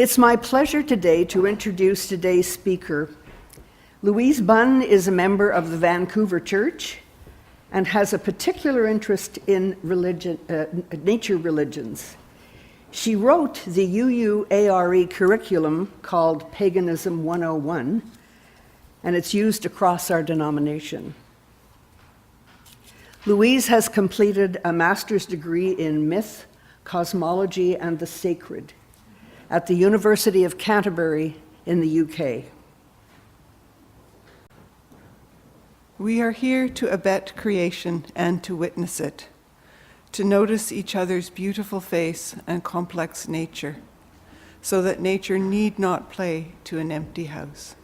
It's my pleasure today to introduce today's speaker. Louise Bunn is a member of the Vancouver Church and has a particular interest in nature religions. She wrote the UUARE curriculum called Paganism 101, and it's used across our denomination. Louise has completed a master's degree in myth, cosmology, and the sacred at the University of Canterbury in the UK. We are here to abet creation and to witness it, to notice each other's beautiful face and complex nature, so that nature need not play to an empty house.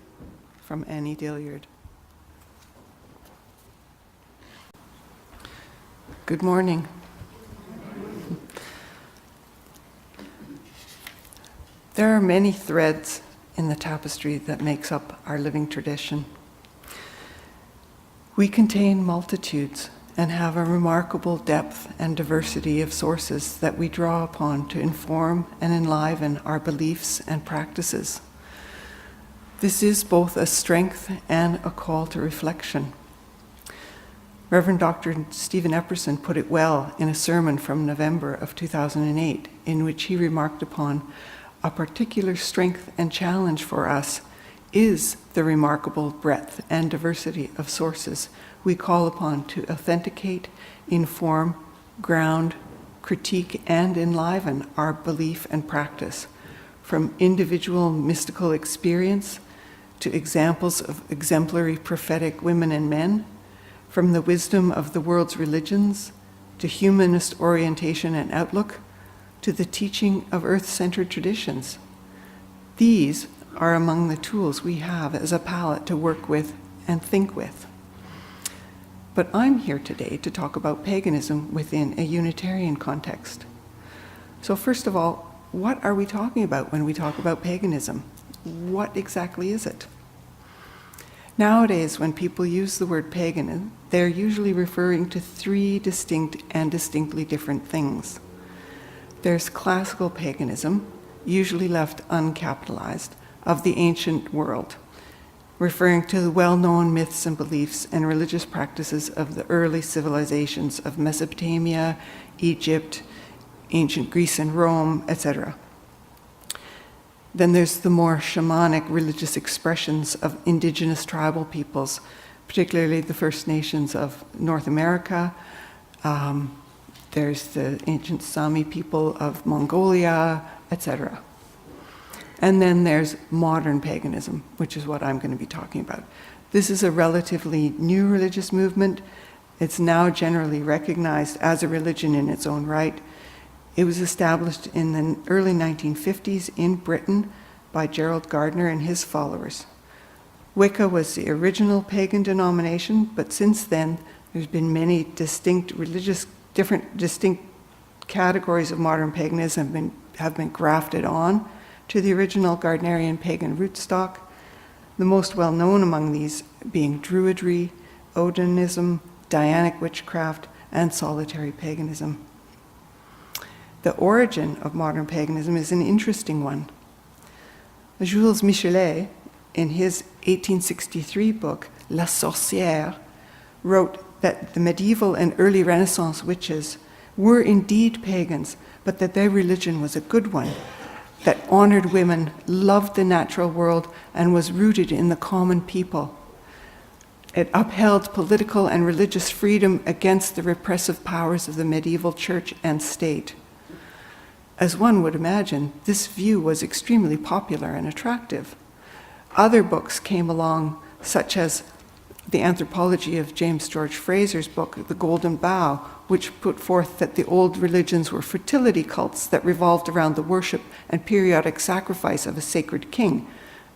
From Annie Dilliard. Good morning. There are many threads in the tapestry that makes up our living tradition. We contain multitudes and have a remarkable depth and diversity of sources that we draw upon to inform and enliven our beliefs and practices. This is both a strength and a call to reflection. Reverend Dr. Stephen Epperson put it well in a sermon from November of 2008, in which he remarked upon a particular strength and challenge for us is the remarkable breadth and diversity of sources we call upon to authenticate, inform, ground, critique, and enliven our belief and practice, from individual mystical experience to examples of exemplary prophetic women and men, from the wisdom of the world's religions to humanist orientation and outlook, to the teaching of earth-centered traditions. These are among the tools we have as a palette to work with and think with. But I'm here today to talk about paganism within a Unitarian context. So first of all, what are we talking about when we talk about paganism? What exactly is it? Nowadays, when people use the word pagan, they're usually referring to three distinct and distinctly different things. There's classical paganism, usually left uncapitalized, of the ancient world, referring to the well-known myths and beliefs and religious practices of the early civilizations of Mesopotamia, Egypt, ancient Greece and Rome, etc. Then there's the more shamanic religious expressions of indigenous tribal peoples, particularly the First Nations of North America. There's the ancient Sami people of Mongolia, etc. And then there's modern paganism, which is what I'm going to be talking about. This is a relatively new religious movement. It's now generally recognized as a religion in its own right. It was established in the early 1950s in Britain by Gerald Gardner and his followers. Wicca was the original pagan denomination, but since then there's been many distinct categories of modern paganism have been grafted on to the original Gardnerian pagan rootstock, the most well-known among these being Druidry, Odinism, Dianic witchcraft, and solitary paganism. The origin of modern paganism is an interesting one. Jules Michelet, in his 1863 book, La Sorcière, wrote that the medieval and early Renaissance witches were indeed pagans, but that their religion was a good one, that honored women, loved the natural world, and was rooted in the common people. It upheld political and religious freedom against the repressive powers of the medieval church and state. As one would imagine, this view was extremely popular and attractive. Other books came along, such as the anthropology of James George Fraser's book, The Golden Bough, which put forth that the old religions were fertility cults that revolved around the worship and periodic sacrifice of a sacred king.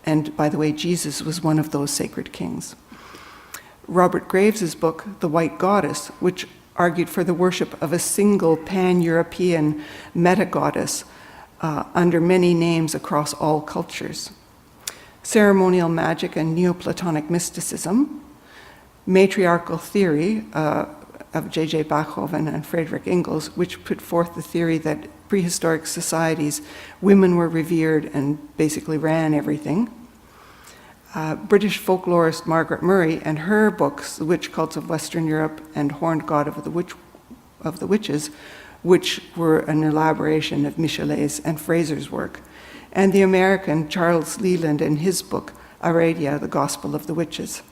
And by the way, Jesus was one of those sacred kings. Robert Graves's book, The White Goddess, which argued for the worship of a single pan-European meta-goddess under many names across all cultures. Ceremonial magic and Neoplatonic mysticism, matriarchal theory, of J.J. Bachhoven and Friedrich Engels, which put forth the theory that prehistoric societies, women were revered and basically ran everything. British folklorist Margaret Murray and her books, The Witch Cults of Western Europe and Horned God of the Witches, which were an elaboration of Michelet's and Fraser's work, and the American Charles Leland and his book, Aradia, The Gospel of the Witches.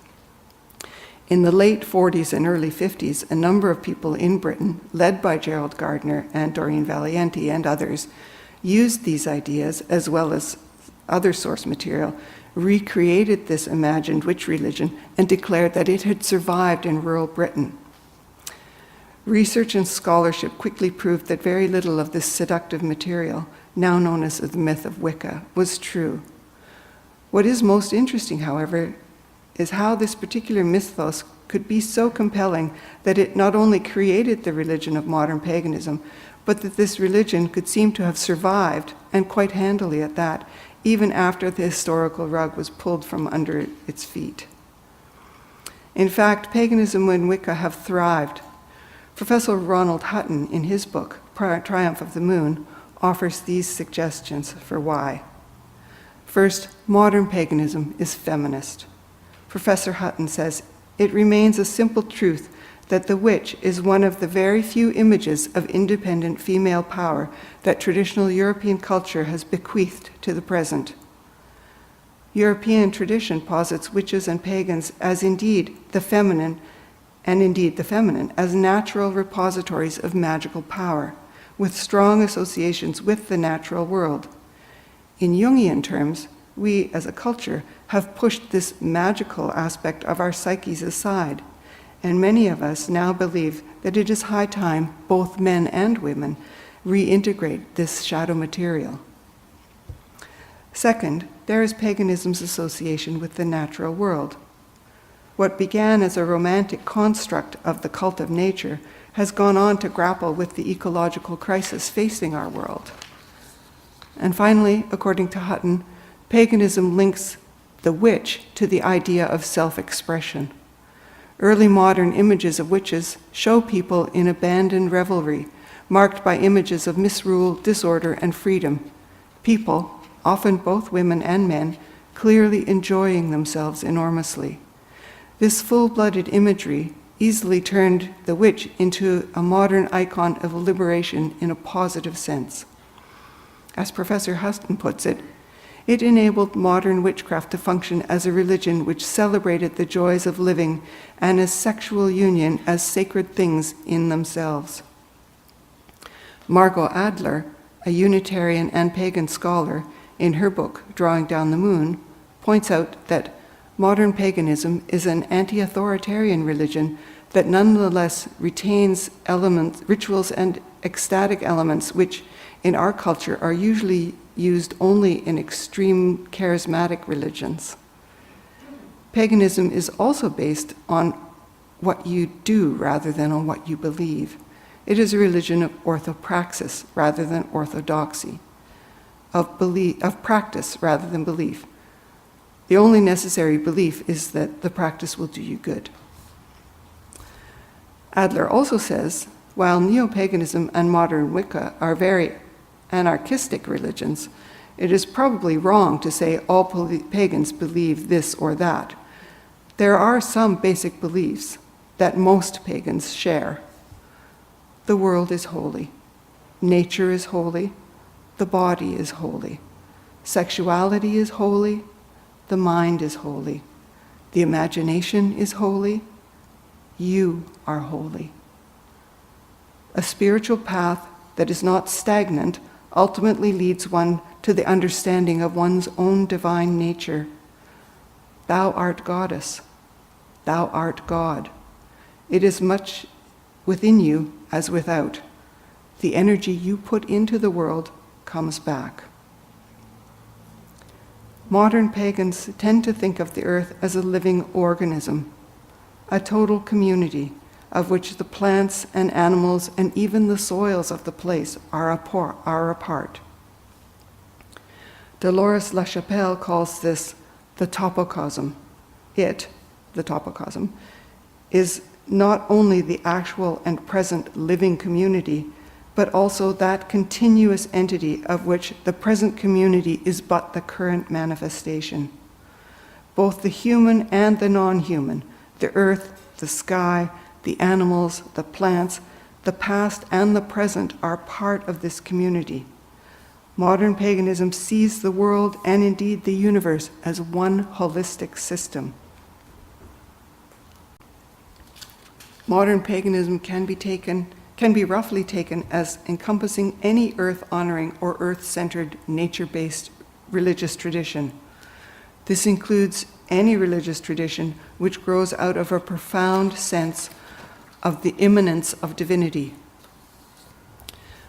In the late 40s and early 50s, a number of people in Britain, led by Gerald Gardner and Doreen Valiente and others, used these ideas, as well as other source material, recreated this imagined witch religion, and declared that it had survived in rural Britain. Research and scholarship quickly proved that very little of this seductive material, now known as the myth of Wicca, was true. What is most interesting, however, is how this particular mythos could be so compelling that it not only created the religion of modern paganism, but that this religion could seem to have survived, and quite handily at that, even after the historical rug was pulled from under its feet. In fact, paganism and Wicca have thrived. Professor Ronald Hutton, in his book, Triumph of the Moon, offers these suggestions for why. First, modern paganism is feminist. Professor Hutton says, it remains a simple truth that the witch is one of the very few images of independent female power that traditional European culture has bequeathed to the present. European tradition posits witches and pagans as indeed the feminine as natural repositories of magical power, with strong associations with the natural world. In Jungian terms, we as a culture have pushed this magical aspect of our psyches aside, and many of us now believe that it is high time both men and women reintegrate this shadow material. Second, there is paganism's association with the natural world. What began as a romantic construct of the cult of nature has gone on to grapple with the ecological crisis facing our world. And finally, according to Hutton, paganism links the witch to the idea of self-expression. Early modern images of witches show people in abandoned revelry, marked by images of misrule, disorder, and freedom. People, often both women and men, clearly enjoying themselves enormously. This full-blooded imagery easily turned the witch into a modern icon of liberation in a positive sense. As Professor Hutton puts it, it enabled modern witchcraft to function as a religion which celebrated the joys of living and as sexual union as sacred things in themselves. Margot Adler, a Unitarian and pagan scholar, in her book, Drawing Down the Moon, points out that modern paganism is an anti-authoritarian religion that nonetheless retains elements, rituals and ecstatic elements which in our culture are usually used only in extreme charismatic religions. Paganism is also based on what you do rather than on what you believe. It is a religion of orthopraxis rather than orthodoxy, of practice rather than belief. The only necessary belief is that the practice will do you good. Adler also says, while neo-paganism and modern Wicca are very anarchistic religions, it is probably wrong to say all pagans believe this or that. There are some basic beliefs that most pagans share. The world is holy. Nature is holy. The body is holy. Sexuality is holy. The mind is holy. The imagination is holy. You are holy. A spiritual path that is not stagnant ultimately leads one to the understanding of one's own divine nature. Thou art goddess. Thou art God. It is much within you as without. The energy you put into the world comes back. Modern pagans tend to think of the earth as a living organism, a total community of which the plants and animals and even the soils of the place are a part. Dolores LaChapelle calls this the topocosm. The topocosm, is not only the actual and present living community, but also that continuous entity of which the present community is but the current manifestation. Both the human and the non-human, the earth, the sky, the animals, the plants, the past and the present are part of this community. Modern paganism sees the world and indeed the universe as one holistic system. Modern paganism can be roughly taken as encompassing any earth-honoring or earth-centered, nature-based religious tradition. This includes any religious tradition which grows out of a profound sense of the immanence of divinity.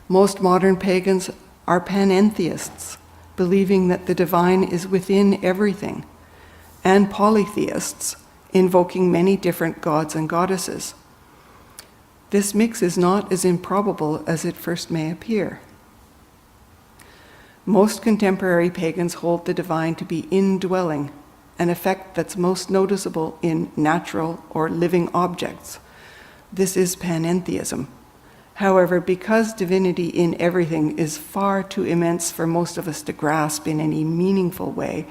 Most modern pagans are panentheists, believing that the divine is within everything, and polytheists, invoking many different gods and goddesses. This mix is not as improbable as it first may appear. Most contemporary pagans hold the divine to be indwelling, an effect that's most noticeable in natural or living objects. This is panentheism. However, because divinity in everything is far too immense for most of us to grasp in any meaningful way,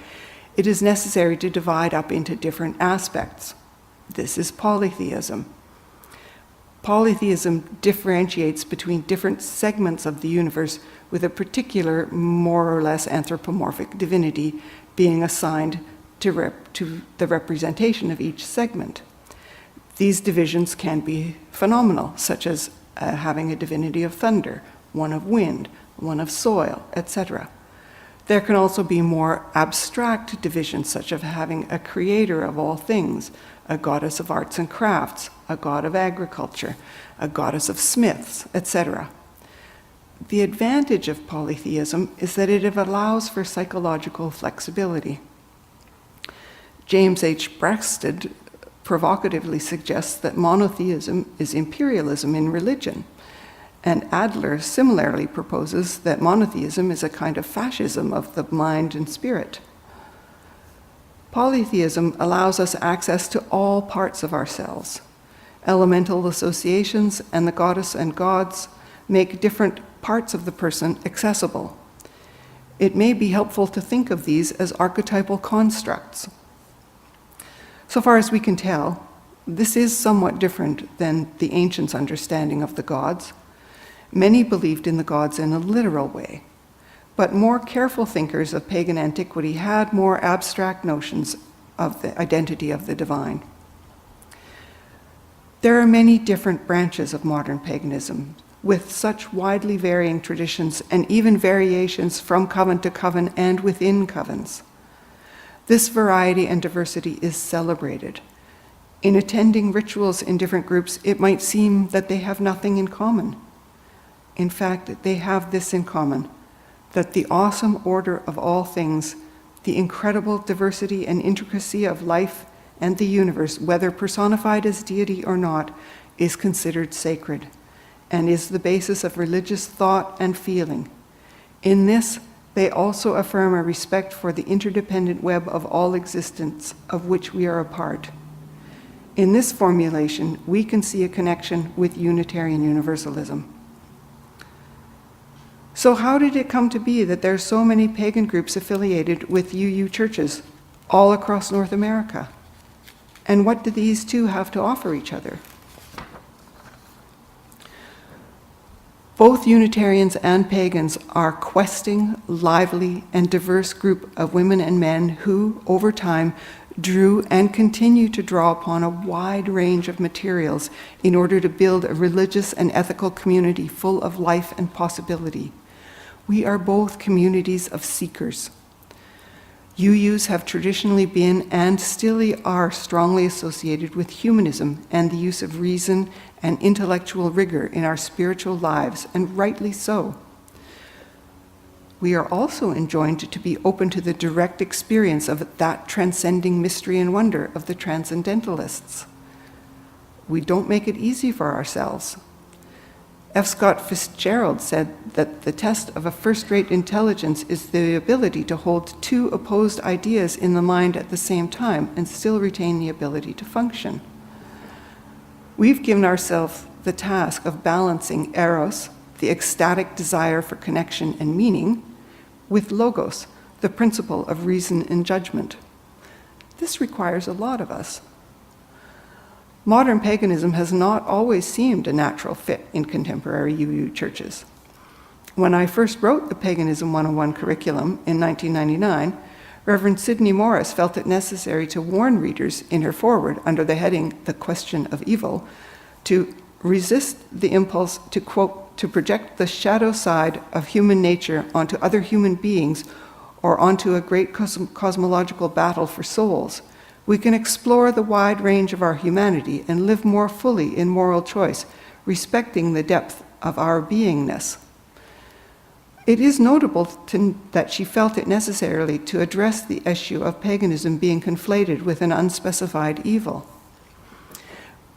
it is necessary to divide up into different aspects. This is polytheism. Polytheism differentiates between different segments of the universe with a particular, more or less anthropomorphic divinity being assigned to the representation of each segment. These divisions can be phenomenal, such as having a divinity of thunder, one of wind, one of soil, etc. There can also be more abstract divisions, such as having a creator of all things, a goddess of arts and crafts, a god of agriculture, a goddess of smiths, etc. The advantage of polytheism is that it allows for psychological flexibility. James H. Breasted provocatively suggests that monotheism is imperialism in religion, and Adler similarly proposes that monotheism is a kind of fascism of the mind and spirit. Polytheism allows us access to all parts of ourselves. Elemental associations and the goddess and gods make different parts of the person accessible. It may be helpful to think of these as archetypal constructs. So far as we can tell, this is somewhat different than the ancients' understanding of the gods. Many believed in the gods in a literal way, but more careful thinkers of pagan antiquity had more abstract notions of the identity of the divine. There are many different branches of modern paganism, with such widely varying traditions and even variations from coven to coven and within covens. This variety and diversity is celebrated. In attending rituals in different groups, it might seem that they have nothing in common. In fact, they have this in common, that the awesome order of all things, the incredible diversity and intricacy of life and the universe, whether personified as deity or not, is considered sacred and is the basis of religious thought and feeling. In this, they also affirm a respect for the interdependent web of all existence of which we are a part. In this formulation, we can see a connection with Unitarian Universalism. So how did it come to be that there are so many pagan groups affiliated with UU churches all across North America? And what do these two have to offer each other? Both Unitarians and pagans are questing, lively, and diverse group of women and men who, over time, drew and continue to draw upon a wide range of materials in order to build a religious and ethical community full of life and possibility. We are both communities of seekers. UUs have traditionally been and still are strongly associated with humanism and the use of reason and intellectual rigor in our spiritual lives, and rightly so. We are also enjoined to be open to the direct experience of that transcending mystery and wonder of the transcendentalists. We don't make it easy for ourselves. F. Scott Fitzgerald said that the test of a first-rate intelligence is the ability to hold two opposed ideas in the mind at the same time and still retain the ability to function. we've given ourselves the task of balancing eros, the ecstatic desire for connection and meaning, with logos, the principle of reason and judgment. This requires a lot of us. Modern paganism has not always seemed a natural fit in contemporary UU churches. When I first wrote the Paganism 101 curriculum in 1999, Reverend Sidney Morris felt it necessary to warn readers in her foreword under the heading, The Question of Evil, to resist the impulse to, quote, to project the shadow side of human nature onto other human beings or onto a great cosmological battle for souls. We can explore the wide range of our humanity and live more fully in moral choice, respecting the depth of our beingness. It is notable that she felt it necessary to address the issue of paganism being conflated with an unspecified evil.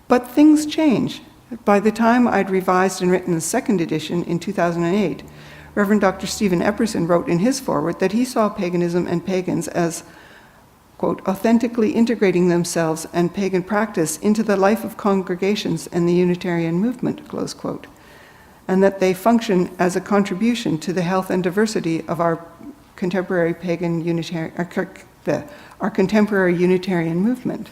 But things change. By the time I'd revised and written the second edition in 2008, Reverend Dr. Stephen Epperson wrote in his foreword that he saw paganism and pagans as, quote, authentically integrating themselves and pagan practice into the life of congregations and the Unitarian movement, close quote, and that they function as a contribution to the health and diversity of our contemporary our contemporary Unitarian movement.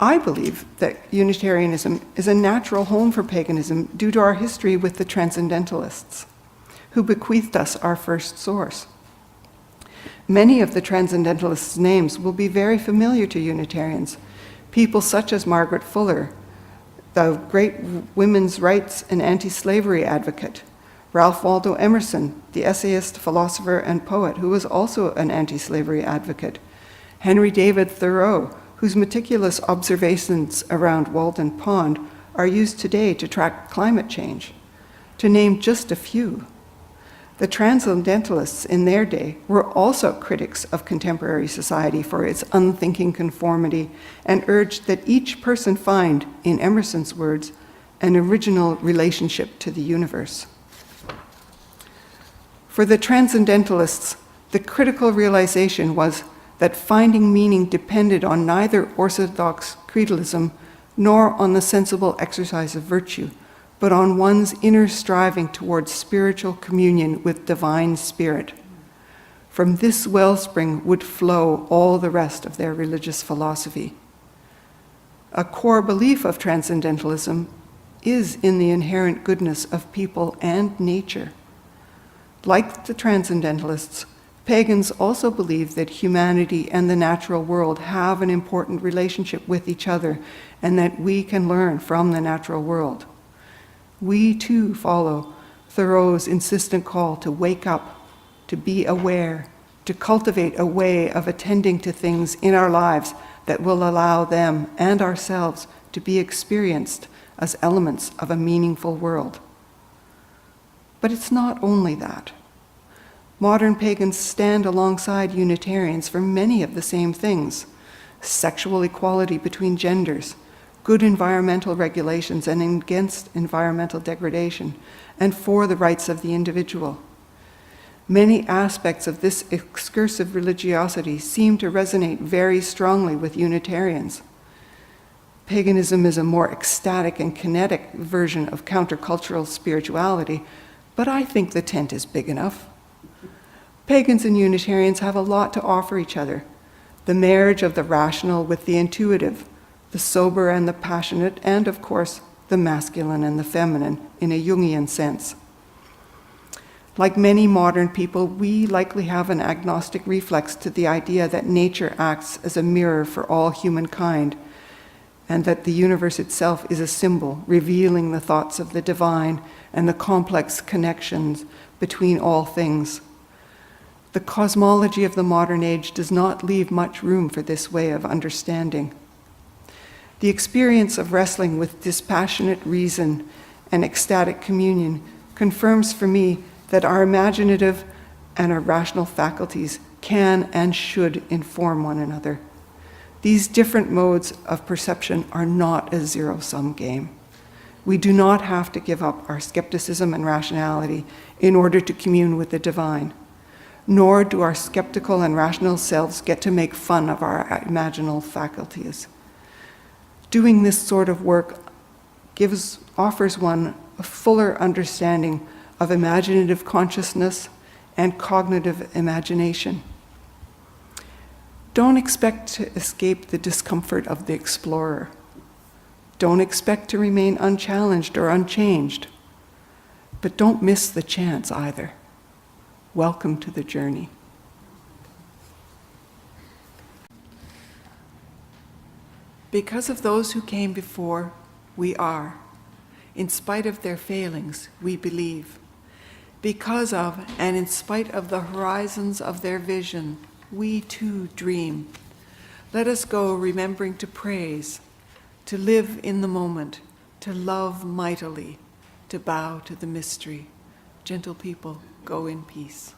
I believe that Unitarianism is a natural home for paganism due to our history with the Transcendentalists, who bequeathed us our first source. Many of the Transcendentalists' names will be very familiar to Unitarians, people such as Margaret Fuller, the great women's rights and anti-slavery advocate, Ralph Waldo Emerson, the essayist, philosopher, and poet, who was also an anti-slavery advocate, Henry David Thoreau, whose meticulous observations around Walden Pond are used today to track climate change, to name just a few. The Transcendentalists in their day were also critics of contemporary society for its unthinking conformity and urged that each person find, in Emerson's words, an original relationship to the universe. For the Transcendentalists, the critical realization was that finding meaning depended on neither orthodox creedalism nor on the sensible exercise of virtue, but on one's inner striving towards spiritual communion with divine spirit. From this wellspring would flow all the rest of their religious philosophy. A core belief of Transcendentalism is in the inherent goodness of people and nature. Like the Transcendentalists, pagans also believe that humanity and the natural world have an important relationship with each other and that we can learn from the natural world. We too follow Thoreau's insistent call to wake up, to be aware, to cultivate a way of attending to things in our lives that will allow them and ourselves to be experienced as elements of a meaningful world. But it's not only that. Modern pagans stand alongside Unitarians for many of the same things: sexual equality between genders, good environmental regulations and against environmental degradation, and for the rights of the individual. Many aspects of this excursive religiosity seem to resonate very strongly with Unitarians. Paganism is a more ecstatic and kinetic version of countercultural spirituality, but I think the tent is big enough. Pagans and Unitarians have a lot to offer each other: the marriage of the rational with the intuitive, the sober and the passionate, and of course, the masculine and the feminine in a Jungian sense. Like many modern people, we likely have an agnostic reflex to the idea that nature acts as a mirror for all humankind, and that the universe itself is a symbol revealing the thoughts of the divine and the complex connections between all things. The cosmology of the modern age does not leave much room for this way of understanding. The experience of wrestling with dispassionate reason and ecstatic communion confirms for me that our imaginative and our rational faculties can and should inform one another. These different modes of perception are not a zero-sum game. We do not have to give up our skepticism and rationality in order to commune with the divine, nor do our skeptical and rational selves get to make fun of our imaginal faculties. Doing this sort of work offers one a fuller understanding of imaginative consciousness and cognitive imagination. Don't expect to escape the discomfort of the explorer. Don't expect to remain unchallenged or unchanged. But don't miss the chance either. Welcome to the journey. Because of those who came before, we are. In spite of their failings, we believe. Because of and in spite of the horizons of their vision, we too dream. Let us go remembering to praise, to live in the moment, to love mightily, to bow to the mystery. Gentle people, go in peace.